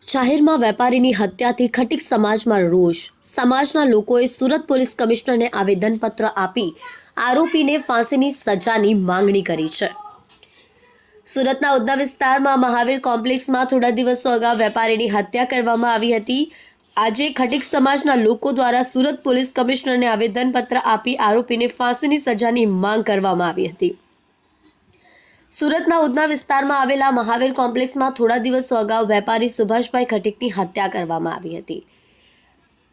જાહેરમાં વેપારીની હત્યાથી ખટીક સમાજમાં રોષ. સમાજના લોકોએ સુરત પોલીસ કમિશનરને આવેદનપત્ર આપી આરોપીને ફાંસીની સજાની માંગણી કરી છે. સુરતના ઉધના વિસ્તારમાં મહાવીર કોમ્પ્લેક્સમાં થોડા દિવસો અગાઉ વેપારીની હત્યા કરવામાં આવી હતી. આજે ખટીક સમાજના લોકો દ્વારા સુરત પોલીસ કમિશનરને આવેદનપત્ર આપી આરોપીને ફાંસીની સજાની માંગ કરવામાં આવી હતી. સુરતના ઉધના વિસ્તારમાં આવેલા મહાવીર કોમ્પ્લેક્સમાં થોડા દિવસો અગાઉ વેપારી સુભાષભાઈ ખટીકની હત્યા કરવામાં આવી હતી.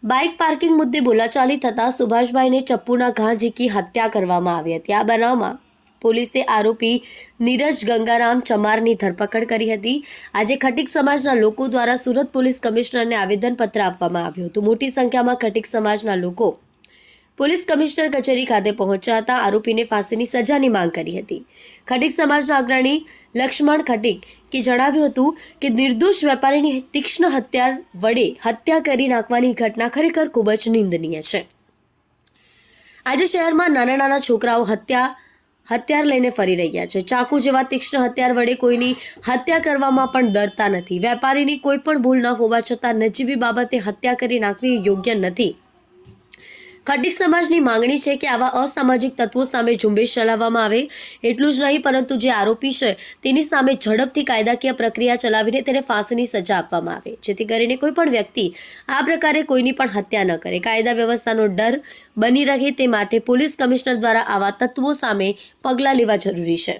બાઇક પાર્કિંગ મુદ્દે બોલાચાલી થતાં સુભાષભાઈને ચપ્પુના ઘા ઝીકી હત્યા કરવામાં આવી હતી. આ બનાવમાં પોલીસે આરોપી નીરજ ગંગારામ ચમારની ધરપકડ કરી હતી. આજે ખટીક સમાજના લોકો દ્વારા સુરત પોલીસ કમિશનરને આવેદનપત્ર આપવામાં આવ્યું હતું. મોટી સંખ્યામાં ખટીક સમાજના લોકો પોલીસ કમિશનર કચેરી ખાતે પહોંચ્યા હતા. આરોપીને ફાંસીની સજાની માંગ કરી હતી. ખટીક સમાજના અગ્રણી લક્ષ્મણ ખટીક કે જણાવ્યું હતું કે નિર્દોષ વેપારીની તીક્ષ્ણ હત્યાર વડે હત્યા કરી નાખવાની ઘટના ખરેખર ખૂબ જ નિંદનીય છે. આજે શહેરમાં નાના નાના છોકરાઓ હથિયાર લઈને ફરી રહ્યા છે. ચાકુ જેવા તીક્ષ્ણ હથિયાર વડે કોઈની હત્યા કરવામાં પણ ડરતા નથી. વેપારીની કોઈ પણ ભૂલ ન હોવા છતાં નજીવી બાબતે હત્યા કરી નાખવી યોગ્ય નથી. ખટીક સમાજની માંગણી છે કે આવા અસામાજિક તત્વો સામે ઝુંબેશ ચલાવવામાં આવે. એટલું જ નહીં પરંતુ જે આરોપી છે તેની સામે ઝડપથી કાયદાકીય પ્રક્રિયા ચલાવીને તેને ફાંસીની સજા આપવામાં આવે, જેથી કરીને કોઈ પણ વ્યક્તિ આ પ્રકારે કોઈની પણ હત્યા ન કરે. કાયદા વ્યવસ્થાનો ડર બની રહે તે માટે પોલીસ કમિશનર દ્વારા આવા તત્વો સામે પગલાં લેવા જરૂરી છે.